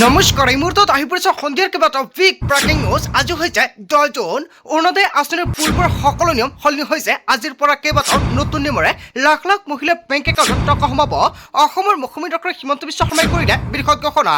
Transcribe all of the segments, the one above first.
নমস্কাৰ এই মুহূৰ্তত আহি পৰিছে সন্ধিয়াৰ কেইবাটাও বিগ ব্ৰেকিং নিউজ আজি হৈছে 10 জুন অৰুণোদয় আঁচনিৰ পূৰ্বৰ সকলো নিয়ম সলনি হৈছে আজিৰ পৰা কেইবাটাও নতুন নিয়মেৰে লাখ লাখ মহিলা বেংক একাউণ্টত টকা সোমাব অসমৰ মুখ্যমন্ত্ৰী ডক্টৰ হিমন্ত বিশ্ব শৰ্মাই কৰিলে বৃহৎ ঘোষণা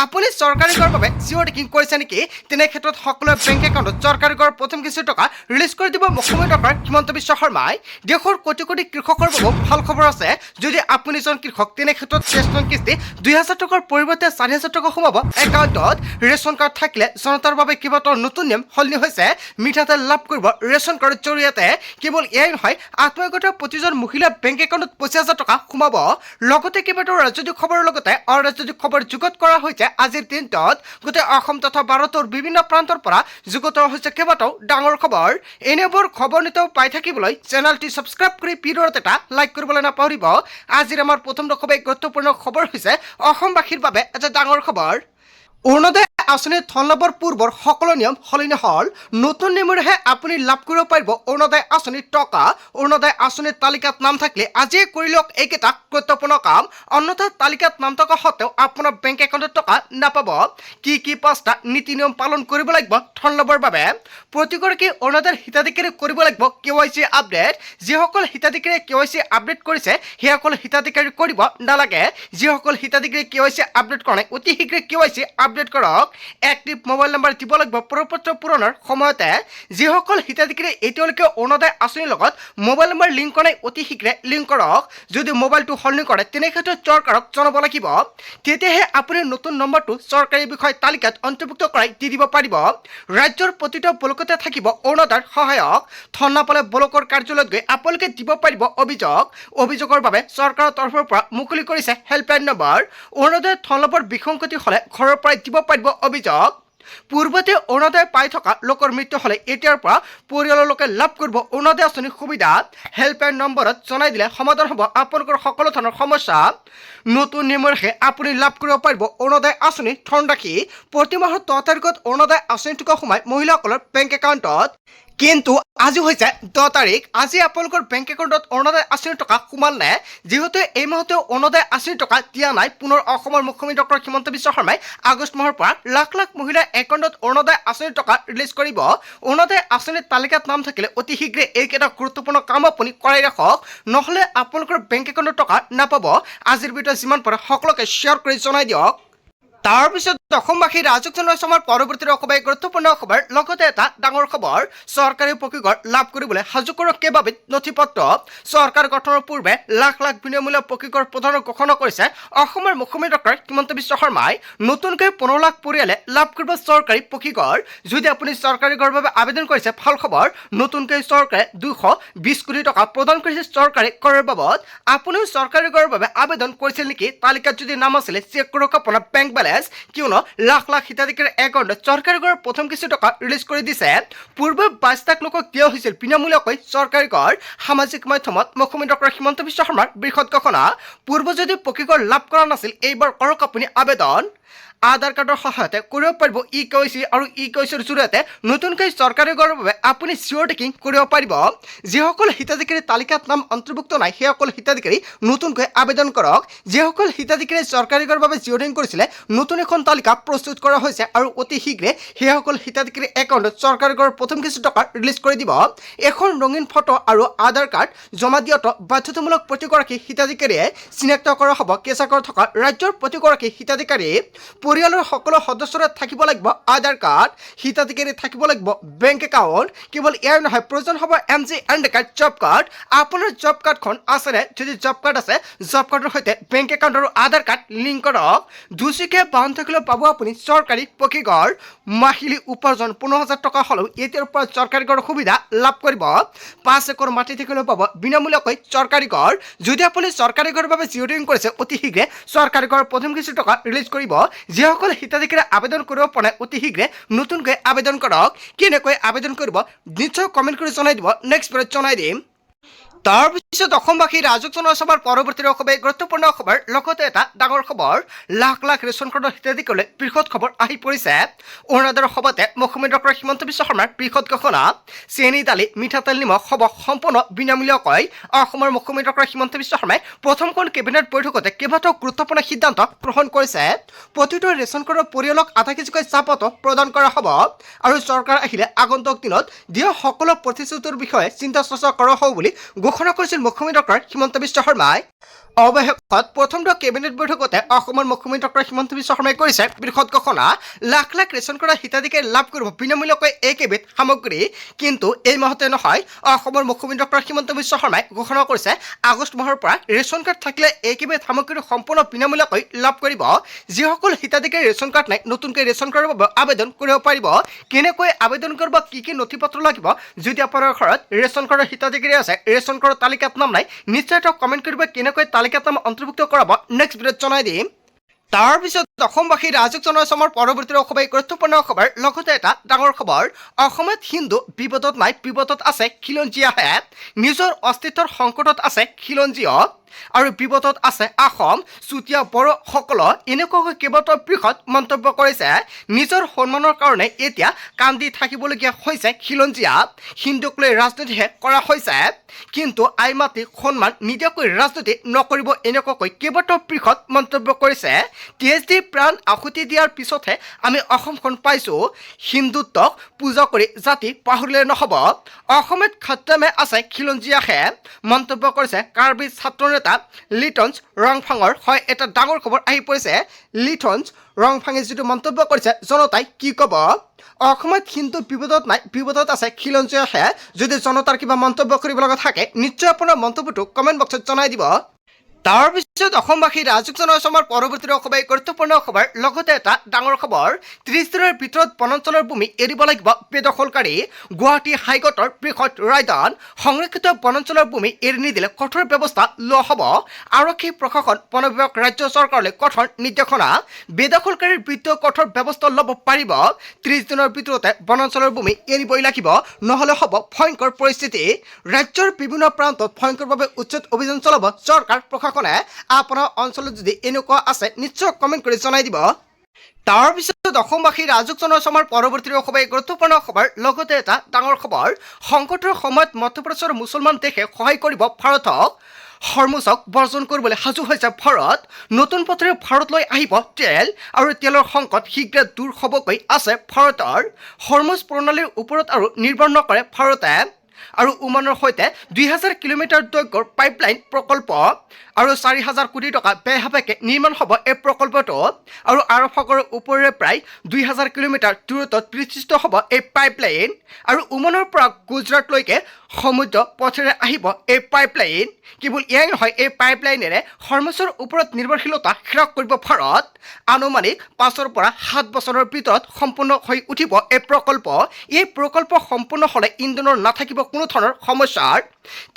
আপুনি চৰকাৰী কৰৰ বাবে জিঅ' টেকিং কৰিছে নেকি তেনে ক্ষেত্ৰত সকলোৰে বেংক একাউণ্টত চৰকাৰী কৰৰ প্ৰথম কিস্তিৰ টকা ৰিলিজ কৰি দিব মুখ্যমন্ত্ৰী ডক্টৰ হিমন্ত বিশ্ব শৰ্মাই দেশৰ কোটি কোটি কৃষকৰ বাবেও ভাল খবৰ আছে যদি আপুনি এজন কৃষক তেনে ক্ষেত্ৰত শেষ কিস্তি 2000 টকাৰ পৰিৱৰ্তে 4000 টকা সোমাব একাউণ্টত ৰেচন কাৰ্ড থাকিলে জনতাৰ বাবে কেইবাটাও নতুন নিয়ম সলনি হৈছে মিঠাতেল লাভ কৰিব ৰেচন কাৰ্ডৰ জৰিয়তে কেৱল এয়াই নহয় আত্মীয়গত প্ৰতিজন মহিলা বেংক একাউণ্টত 25000 টকা সোমাব লগতে কেইবাটাও ৰাজনৈতিক খবৰৰ লগতে অৰাজনৈতিক খবৰ যুগত কৰা হৈছে আজিৰ দিনটোত গোটেই অসম তথা ভাৰতৰ বিভিন্ন প্ৰান্তৰ পৰা যুগত হৈছে কেইবাটাও ডাঙৰ খবৰ এনেবোৰ খবৰ নিতৌ পাই থাকিবলৈ চেনেলটি ছাবস্ক্ৰাইব কৰি ভিডিঅ'ত এটা লাইক কৰিবলৈ নাপাহৰিব আজিৰ আমাৰ প্ৰথম খুবেই গুৰুত্বপূৰ্ণ খবৰ হৈছে অসমবাসীৰ বাবে এটা ডাঙৰ খবৰ অৰুণোদয় আঁচনিৰ ধন লাভৰ পূৰ্বৰ সকলো নিয়ম সলনি হ'ল নতুন নিয়মেৰেহে আপুনি লাভ কৰিব পাৰিব অৰুণোদয় আঁচনিৰ টকা অৰুণোদয় আঁচনিৰ তালিকাত নাম থাকিলে আজিয়ে কৰি লওক এইকেইটা গুৰুত্বপূৰ্ণ কাম অন্যথা তালিকাত নাম থকা সত্ত্বেও আপোনাৰ বেংক একাউণ্টত টকা নাপাব কি পাঁচটা নীতি নিয়ম পালন কৰিব লাগিব ধন লাভৰ বাবে প্ৰতিগৰাকী অৰুণোদয়ৰ হিতাধিকাৰী কৰিব লাগিব KYC আপডেট যিসকল হিতাধিকাৰীয়ে KYC আপডেট কৰিছে সেইসকল হিতাধিকাৰী কৰিব নালাগে যিসকল হিতাধিকাৰী KYC আপডেট কৰা নাই অতি শীঘ্ৰে KYC আপডেট কৰক এক্টিভ মোবাইল নম্বৰ দিব লাগিব প্ৰপত্ৰ পূৰণৰ সময়তে যিসকল হিতাধিকাৰী এতিয়ালৈকে অৰুণোদয় আঁচনিৰ লগত মোবাইল নম্বৰ লিংক কৰা নাই অতি শীঘ্ৰে লিংক কৰক যদি মোবাইলটো সলনি কৰে তেনে ক্ষেত্ৰত চৰকাৰক জনাব লাগিব তেতিয়াহে আপুনি নতুন নম্বৰটো চৰকাৰী বিষয় তালিকাত অন্তৰ্ভুক্ত কৰাই দি দিব পাৰিব ৰাজ্যৰ প্ৰতিটো ব্লকতে থাকিব অৰুণোদয়ৰ সহায়ক ধন নাপালে ব্লকৰ কাৰ্যালয়ত গৈ আপোনালোকে দিব পাৰিব অভিযোগৰ বাবে চৰকাৰৰ তৰফৰ পৰা মুকলি কৰিছে হেল্পলাইন নম্বৰ অৰুণোদয় ধন লাভৰ বিসংগতি হ'লে ঘৰৰ পৰাই দিব পাৰিব অভিযোগ পূৰ্বতে অৰুণোদয় পাই থকা লোকৰ মৃত্যু হ'লে এতিয়াৰ পৰা পৰিয়ালৰ লোকে লাভ কৰিব অৰুণোদয় আঁচনিৰ সুবিধা হেল্পলাইন নম্বৰত জনাই দিলে সমাধান হ'ব আপোনালোকৰ সকলো ধৰণৰ সমস্যা নতুন নিয়মেৰে আপুনি লাভ কৰিব পাৰিব অৰুণোদয় আঁচনি ধন ৰাখি প্ৰতি মাহৰ 10 তাৰিখত অৰুণোদয় আঁচনি টকা সোমাই মহিলাসকলৰ বেংক একাউণ্টত কিন্তু আজি হৈছে 10 তাৰিখ আজি আপোনালোকৰ বেংক একাউণ্টত অৰুণোদয় আঁচনিৰ টকা সোমাল নে যিহেতু এই মাহতে অৰুণোদয় আঁচনিৰ টকা দিয়া নাই পুনৰ অসমৰ মুখ্যমন্ত্ৰী ডক্টৰ হিমন্ত বিশ্ব শৰ্মাই আগষ্ট মাহৰ পৰা লাখ লাখ মহিলাৰ একাউণ্টত অৰুণোদয় আঁচনিৰ টকা ৰিলিজ কৰিব অৰুণোদয় আঁচনিৰ তালিকাত নাম থাকিলে অতি শীঘ্ৰে এইকেইটা গুৰুত্বপূৰ্ণ কাম আপুনি কৰাই ৰাখক নহ'লে আপোনালোকৰ বেংক একাউণ্টত টকা নাপাব আজিৰ ভিডিঅ' যিমান পাৰে সকলোকে শ্বেয়াৰ কৰি জনাই দিয়ক তাৰপিছত অসমবাসী ৰাজক জনসমাৰ পৰৱৰ্তী খুবেই গুৰুত্বপূৰ্ণ খবৰ লগতে এটা ডাঙৰ খবৰ চৰকাৰী পকীঘৰ লাভ কৰিবলৈ সাজু কৰক কেইবাবিধ নথিপত্ৰ চৰকাৰ গঠনৰ পূৰ্বে লাখ লাখ বিনামূলীয়া পকীঘৰ প্ৰদানৰ ঘোষণা কৰিছে অসমৰ মুখ্যমন্ত্ৰী ডক্টৰ হিমন্ত বিশ্ব শৰ্মাই নতুনকৈ 15 লাখ পৰিয়ালে লাভ কৰিব চৰকাৰী পকীঘৰ যদি আপুনি চৰকাৰী ঘৰৰ বাবে আবেদন কৰিছে ভাল খবৰ নতুনকৈ চৰকাৰে 220 কোটি টকা প্ৰদান কৰিছে চৰকাৰী ঘৰৰ বাবদ আপুনিও চৰকাৰী ঘৰৰ বাবে আবেদন কৰিছিল নেকি তালিকাত যদি নাম আছিলে চেক কৰক আপোনাৰ বেংক বেলেন্স কিয়নো লাখ লাখ হিতাধিকাৰীৰ একাউণ্টত চৰকাৰী ঘৰৰ প্ৰথম কিস্তি টকা ৰিলিজ কৰি দিছে পূৰ্বে 22 লাখ লোকক দিয়া হৈছিল বিনামূলীয়াকৈ চৰকাৰী ঘৰ সামাজিক মাধ্যমত মুখ্যমন্ত্ৰী ডক্টৰ হিমন্ত বিশ্ব শৰ্মাৰ বৃহৎ ঘোষণা পূৰ্বে যদি পকীঘৰ লাভ কৰা নাছিল এইবাৰ কৰক আপুনি আবেদন আধাৰ কাৰ্ডৰ সহায়তে কৰিব পাৰিব KYC আৰু KYCৰ জৰিয়তে নতুনকৈ চৰকাৰী ঘৰৰ বাবে আপুনি জিঅ' টেকিং কৰিব পাৰিব যিসকল হিতাধিকাৰী তালিকাত নাম অন্তৰ্ভুক্ত নাই সেইসকল হিতাধিকাৰী নতুনকৈ আবেদন কৰক যিসকল হিতাধিকাৰী চৰকাৰী ঘৰৰ বাবে জিঅ' টেকিং কৰিছিলে নতুন এখন তালিকা প্ৰস্তুত কৰা হৈছে আৰু অতি শীঘ্ৰে সেইসকল হিতাধিকাৰী একাউণ্টত চৰকাৰী ঘৰৰ প্ৰথম কিস্তি টকা ৰিলিজ কৰি দিব এখন ৰঙীন ফটো আৰু আধাৰ কাৰ্ড জমা দিয়াটো বাধ্যতামূলক প্ৰতিগৰাকী হিতাধিকাৰীয়ে চিনাক্ত কৰা হ'ব কেঁচাকৰ থকা ৰাজ্যৰ প্ৰতিগৰাকী হিতাধিকাৰী পৰিয়ালৰ সকলো সদস্যৰে থাকিব লাগিব আধাৰ কাৰ্ড হিতাধিকাৰী থাকিব লাগিব বেংক একাউণ্ট কেৱল ইয়াৰ নহয় প্ৰয়োজন হ'ব MGND কাৰ্ড জব কাৰ্ড আপোনাৰ জব কাৰ্ডখন আছেনে যদি জব কাৰ্ড আছে জব কাৰ্ডৰ সৈতে বেংক একাউণ্ট আৰু আধাৰ কাৰ্ড লিংক কৰক দুচকীয়া বাহন থাকিলেও পাব আপুনি চৰকাৰী পকীঘৰ মাহিলী উপাৰ্জন 15000 টকা হ'লেও এতিয়াৰ পৰা চৰকাৰী ঘৰৰ সুবিধা লাভ কৰিব 5 একৰ মাটি থাকিলেও পাব বিনামূলীয়াকৈ চৰকাৰী ঘৰ যদি আপুনি চৰকাৰী ঘৰৰ বাবে জিঅ' টেকিং কৰিছে অতি শীঘ্ৰে চৰকাৰী ঘৰৰ প্ৰথম কিস্তি টকা ৰিলিজ কৰিব যিসকল হিতাধিকাৰী আবেদন কৰিব পৰা নাই অতি শীঘ্ৰে নতুনকৈ আবেদন কৰক কেনেকৈ আবেদন কৰিব নিশ্চয় কমেণ্ট কৰি জনাই দিব নেক্সট ভিডিঅ'ত জনাই দিম তাৰ পিছত অসমবাসী ৰাজক জনসভাৰ পৰৱৰ্তী খবৰ গুৰুত্বপূৰ্ণ খবৰ লগতে এটা ডাঙৰ খবৰ লাখ লাখ ৰেচন কাৰ্ডৰ হিতাধিকাৰীলৈ বৃহৎ খবৰ আহি পৰিছে অৰুণোদয়ৰ সভাতে মুখ্যমন্ত্ৰী ডক্টৰ হিমন্ত বিশ্ব শৰ্মাৰ বৃহৎ ঘোষণা চেনি দালি মিঠাতেল নিমখ হ'ব সম্পূৰ্ণ বিনামূলীয়াকৈ অসমৰ মুখ্যমন্ত্ৰী ডক্টৰ হিমন্ত বিশ্ব শৰ্মাই প্ৰথমখন কেবিনেট বৈঠকতে কেইবাটাও গুৰুত্বপূৰ্ণ সিদ্ধান্ত গ্ৰহণ কৰিছে প্ৰতিটো ৰেচন কাৰ্ডৰ পৰিয়ালক আধা কেজিকৈ চাহপাতো প্ৰদান কৰা হ'ব আৰু চৰকাৰ আহিলে আগন্তুক দিনত দিয়া সকলো প্ৰতিশ্ৰুতিৰ বিষয়ে চিন্তা চৰ্চা কৰা হ'ব বুলি ঘোষণা কৰিছিল মুখ্যমন্ত্ৰী ডক্টৰ হিমন্ত বিশ্ব শৰ্মাই অৱশেষত প্ৰথমটো কেবিনেট বৈঠকতে অসমৰ মুখ্যমন্ত্ৰী ডক্টৰ হিমন্ত বিশ্ব শৰ্মাই কৰিছে বৃহৎ ঘোষণা লাখ লাখ ৰেচন কাৰ্ডৰ হিতাধিকাৰী লাভ কৰিব বিনামূলীয়াকৈ এইকেইবিধ সামগ্ৰী কিন্তু এই মাহতে নহয় অসমৰ মুখ্যমন্ত্ৰী ডক্টৰ হিমন্ত বিশ্ব শৰ্মাই ঘোষণা কৰিছে আগষ্ট মাহৰ পৰা ৰেচন কাৰ্ড থাকিলে এইকেইবিধ সামগ্ৰী সম্পূৰ্ণ বিনামূলীয়াকৈ লাভ কৰিব যিসকল হিতাধিকাৰী ৰেচন কাৰ্ড নাই নতুনকৈ ৰেচন কাৰ্ডৰ বাবে আবেদন কৰিব পাৰিব কেনেকৈ আবেদন কৰিব কি নথি পত্ৰ লাগিব যদি আপোনাৰ ঘৰত ৰেচন কাৰ্ডৰ হিতাধিকাৰী আছে ৰেচন কাৰ্ডৰ তালিকাত নাম নাই নিশ্চয় এটা কমেণ্ট কৰিব কেনেকৈ তালিকাত নাম অন্তৰ্ভুক্ত কৰাব নেক্সট ভিডিঅ'ত জনাই দিম তাৰপিছত অসমবাসী ৰাজক জনসভাৰ পৰৱৰ্তী খবৰ গুৰুত্বপূৰ্ণ খবৰ লগতে এটা ডাঙৰ খবৰ অসমত হিন্দু বিপদত নাই বিপদত আছে খিলঞ্জীয়াহে নিজৰ অস্তিত্বৰ সংকটত আছে খিলঞ্জীয় আৰু বিপদত আছে অসম চুতীয়া বড়োসকল এনেকুৱাকৈ কেইবাটাও বৃহৎ মন্তব্য কৰিছে নিজৰ সন্মানৰ কাৰণে এতিয়া কান্দি থাকিবলগীয়া হৈছে খিলঞ্জীয়া হিন্দুক লৈ ৰাজনীতিহে কৰা হৈছে কিন্তু আই মাতি সন্মান নিদিয়াকৈ ৰাজনীতি নকৰিব এনেকুৱাকৈ কেইবাটাও বৃহৎ মন্তব্য কৰিছে টিএছডি প্ৰাণ আহুতি দিয়াৰ পিছতহে আমি অসমখন পাইছোঁ হিন্দুত্বক পূজা কৰি জাতি পাহৰিলে নহ'ব অসমত খতমে আছে খিলঞ্জীয়াহে মন্তব্য কৰিছে কাৰ্বি ছাত্ৰ নেতা লিটনছ ৰংফাঙৰ হয় এটা ডাঙৰ খবৰ আহি পৰিছে লিটনছ ৰংফাঙে যিটো মন্তব্য কৰিছে জনতাই কি ক'ব অসমত হিন্দু বিপদত নাই বিপদত আছে খিলঞ্জীয়াহে যদি জনতাৰ কিবা মন্তব্য কৰিব লগা থাকে নিশ্চয় আপোনাৰ মন্তব্যটো কমেণ্ট বক্সত জনাই দিব তাৰপিছত অসমবাসী ৰাজক জনসভাৰ পৰৱৰ্তী খবৰ গুৰুত্বপূৰ্ণ খবৰ লগতে এটা ডাঙৰ খবৰ 30 দিনৰ ভিতৰত বনাঞ্চলৰ ভূমি এৰিব লাগিব বেদখলকাৰী গুৱাহাটী হাইকোৰ্টৰ বৃহৎ ৰায়দান সংৰক্ষিত বনাঞ্চলৰ ভূমি এৰি নিদিলে কঠোৰ ব্যৱস্থা লোৱা হ'ব আৰক্ষী প্ৰশাসন বন বিভাগ ৰাজ্য চৰকাৰলৈ কঠোৰ নিৰ্দেশনা বেদখলকাৰীৰ বিৰুদ্ধে কঠোৰ ব্যৱস্থা ল'ব পাৰিব 30 দিনৰ ভিতৰতে বনাঞ্চলৰ ভূমি এৰিবই লাগিব নহ'লে হ'ব ভয়ংকৰ পৰিস্থিতি ৰাজ্যৰ বিভিন্ন প্ৰান্তত ভয়ংকৰভাৱে উচ্ছেদ অভিযান চলাব চৰকাৰ প্ৰশাসন আপোনাৰ অঞ্চলত যদি এনেকুৱা আছে নিশ্চয় কমেণ্ট কৰি জনাই দিব তাৰপিছত অসমবাসী ৰাজক জনসভাৰ পৰৱৰ্তী খবৰ গুৰুত্বপূৰ্ণ খবৰ লগতে এটা ডাঙৰ খবৰ সংকটৰ সময়ত মধ্যপ্ৰদেশৰ মুছলমান দেশে সহায় কৰিব ভাৰতক হৰমুজক বৰ্জন কৰিবলৈ সাজু হৈছে ভাৰত নতুন পথেৰে ভাৰতলৈ আহিব তেল আৰু তেলৰ সংকট শীঘ্ৰে দূৰ হ'বকৈ আছে ভাৰতৰ হৰমুজ প্ৰণালীৰ ওপৰত আৰু নিৰ্ভৰ নকৰে ভাৰতে আৰু ওমানৰ সৈতে 2000 কিলোমিটাৰ দৈৰ্ঘ্যৰ পাইপলাইন প্ৰকল্প আৰু 4000 কোটি টকা ব্যয় সাপেক্ষে নিৰ্মাণ হ'ব এই প্ৰকল্পটো আৰু আৰৱ সাগৰৰ ওপৰেৰে প্ৰায় 2000 কিলোমিটাৰ দূৰত্বত বিস্তৃত হ'ব এই পাইপলাইন আৰু ওমানৰ পৰা গুজৰাটলৈকে সমুদ্ৰ পথেৰে আহিব এই পাইপলাইন কেৱল এয়াই নহয় এই পাইপলাইনেৰে হৰমুজৰ ওপৰত নিৰ্ভৰশীলতা হ্ৰাস কৰিব ভাৰত আনুমানিক 5 পৰা 7 বছৰৰ ভিতৰত সম্পূৰ্ণ হৈ উঠিব এই প্ৰকল্প সম্পূৰ্ণ হ'লে ইন্ধনৰ নাথাকিব কোনো ধৰণৰ সমস্যাৰ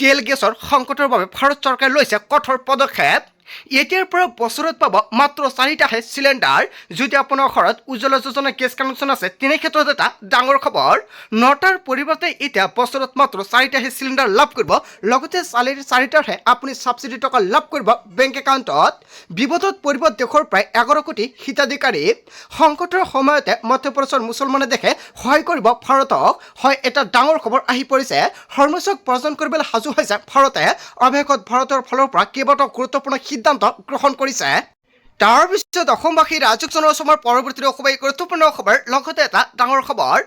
তেল গেছৰ সংকটৰ বাবে ভাৰত চৰকাৰে লৈছে কঠোৰ পদক্ষেপ এতিয়াৰ পৰা বছৰত পাব মাত্ৰ 4টাহে চিলিণ্ডাৰ যদি আপোনাৰ ঘৰত উজ্জ্বলা যোজনা গেছ কানেকশ্যন আছে তেনে ক্ষেত্ৰত এটা ডাঙৰ খবৰ 9টাৰ পৰিৱৰ্তে এতিয়া বছৰত মাত্ৰ 4টাহে চিলিণ্ডাৰ লাভ কৰিব লগতে 4টাৰহে আপুনি সাবচিডি টকা লাভ কৰিব বেংক একাউণ্টত বিপদত পৰিব দেশৰ প্ৰায় 11 কোটি হিতাধিকাৰী সংকটৰ সময়তে মধ্যপ্ৰদেশৰ মুছলমানে দেশে সহায় কৰিব ভাৰতক হয় এটা ডাঙৰ খবৰ আহি পৰিছে হৰমুজক বৰ্জন কৰিবলৈ সাজু হৈছে ভাৰতে অৱশেষত ভাৰতৰ ফালৰ পৰা কেইবাটাও গুৰুত্বপূৰ্ণ সিদ্ধান্ত গ্ৰহণ কৰিছে তাৰপিছত অসমবাসী ৰাজক জনসভাৰ পৰৱৰ্তী খবৰ গুৰুত্বপূৰ্ণ খবৰ লগতে এটা ডাঙৰ খবৰ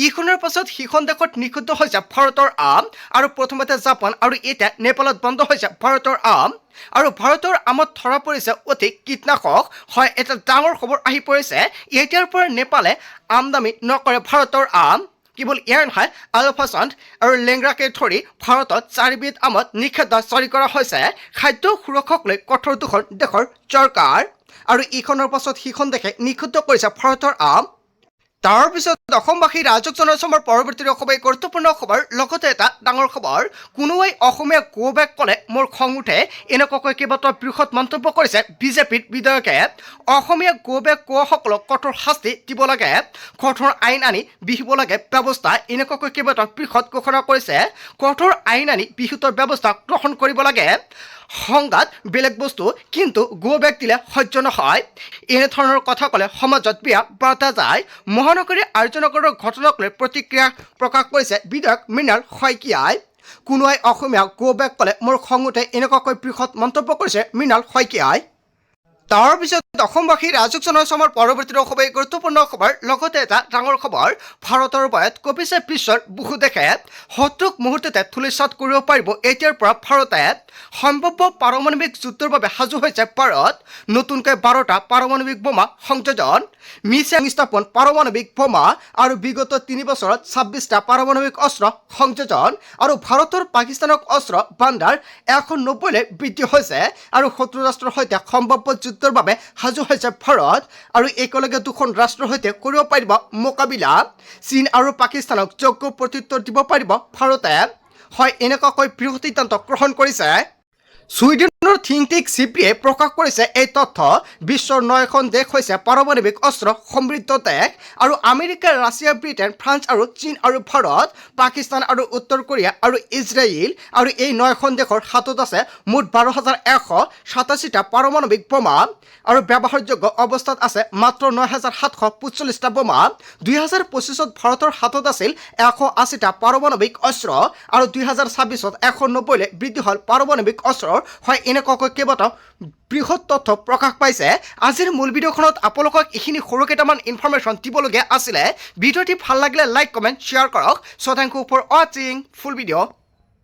ইখনৰ পাছত সিখন দেশত নিষিদ্ধ হৈছে ভাৰতৰ আম আৰু প্ৰথমতে জাপান আৰু এতিয়া নেপালত বন্ধ হৈছে ভাৰতৰ আম আৰু ভাৰতৰ আমত ধৰা পৰিছে অধিক কীটনাশক হয় এটা ডাঙৰ খবৰ আহি পৰিছে এতিয়াৰ পৰা নেপালে আমদানি নকৰে ভাৰতৰ আম কেৱল এয়াই নহয় আলফাচান্দ আৰু লেংৰাকে ধৰি ভাৰতত 4বিধ আমত নিষেধাজ্ঞা জাৰি কৰা হৈছে খাদ্য সুৰক্ষাক লৈ কঠোৰ দুখন দেশৰ চৰকাৰ আৰু ইখনৰ পাছত সিখন দেশে নিষিদ্ধ কৰিছে ভাৰতৰ আম তাৰ পিছত অসমবাসী ৰাইজক জনাইছোঁ পৰৱৰ্তী অসমৰ গুৰুত্বপূৰ্ণ খবৰ লগতে এটা ডাঙৰ খবৰ কোনোৱাই অসমীয়া গো বেক ক'লে মোৰ খং উঠে এনেকুৱাকৈ কেইবাটাও বৃহৎ মন্তব্য কৰিছে বিজেপিৰ বিধায়কে অসমীয়া গো বেক কোৱাসকলক কঠোৰ শাস্তি দিব লাগে কঠোৰ আইন আনি বিহিব লাগে ব্যৱস্থা এনেকুৱাকৈ কেইবাটাও বৃহৎ ঘোষণা কৰিছে কঠোৰ আইন আনি বিহিতৰ ব্যৱস্থা গ্ৰহণ কৰিব লাগে সংঘাত বেলেগ বস্তু কিন্তু গো বেক দিলে সহ্য নহয় এনেধৰণৰ কথা ক'লে সমাজত বেয়া বাৰ্তা যায় মহানগৰী আৰ্যনগৰৰ ঘটনাক লৈ প্ৰতিক্ৰিয়া প্ৰকাশ কৰিছে বিধায়ক মৃণাল শইকীয়াই কোনোৱাই অসমীয়া গো বেক ক'লে মোৰ খং উঠে এনেকুৱাকৈ বৃহৎ মন্তব্য কৰিছে মৃণাল শইকীয়াই তাৰ পিছত অসমবাসী ৰাইজক জনাইছোঁ পৰৱৰ্তী অসমৰ গুৰুত্বপূৰ্ণ খবৰ লগতে এটা ডাঙৰ খবৰ ভাৰতৰ বয়ত কঁপিছে বিশ্বৰ বহু দেশে শত্ৰুক মুহূৰ্ততে ধূলিসাৎ কৰিব পাৰিব এতিয়াৰ পৰা ভাৰতে সম্ভাৱ্য পাৰমাণৱিক যুদ্ধৰ বাবে সাজু হৈছে ভাৰত নতুনকৈ 12টা পাৰমাণৱিক বোমা সংযোজন মিছাইল স্থাপন পাৰমাণৱিক বোমা আৰু বিগত 3 বছৰত 26টা পাৰমাণৱিক অস্ত্ৰ সংযোজন আৰু ভাৰতৰ পাকিস্তানক অস্ত্ৰ ভাণ্ডাৰ 190লৈ বৃদ্ধি হৈছে আৰু শত্ৰু ৰাষ্ট্ৰৰ সৈতে সম্ভাৱ্য যুদ্ধৰ বাবে সাজু হৈছে ভাৰত আৰু একেলগে দুখন ৰাষ্ট্ৰৰ সৈতে কৰিব পাৰিব মোকাবিলা চীন আৰু পাকিস্তানক যোগ্য প্ৰত্যুত্তৰ দিব পাৰিব ভাৰতে হয় এনেকুৱাকৈ বৃহৎ সিদ্ধান্ত গ্ৰহণ কৰিছে ছুইডেনৰ থিংক টেক চিপিয়ে প্ৰকাশ কৰিছে এই তথ্য বিশ্বৰ 9খন দেশ হৈছে পাৰমাণৱিক অস্ত্ৰ সমৃদ্ধ দেশ আৰু আমেৰিকা ৰাছিয়া ব্ৰিটেইন ফ্ৰান্স আৰু চীন আৰু ভাৰত পাকিস্তান আৰু উত্তৰ কোৰিয়া আৰু ইজৰাইল আৰু এই 9খন দেশৰ হাতত আছে মুঠ 12,187টা পাৰমাণৱিক বোমা আৰু ব্যৱহাৰযোগ্য অৱস্থাত আছে মাত্ৰ 9,745টা বোমা 2025ত ভাৰতৰ হাতত আছিল 180টা পাৰমাণৱিক অস্ত্ৰ আৰু 2026ত 190লৈ বৃদ্ধি হ'ল পাৰমাণৱিক অস্ত্ৰৰ হয় এনেকুৱাকৈ কেইবাটাও বৃহৎ তথ্য প্ৰকাশ পাইছে আজিৰ মূল ভিডিঅ'খনত আপোনালোকক এইখিনি সৰু কেইটামান ইনফৰমেশ্যন দিবলগীয়া আছিলে ভিডিঅ'টি ভাল লাগিলে লাইক কমেণ্ট শ্বেয়াৰ কৰক চ' থেংক ইউ ফৰ ৱাচিং ফুল ভিডিঅ'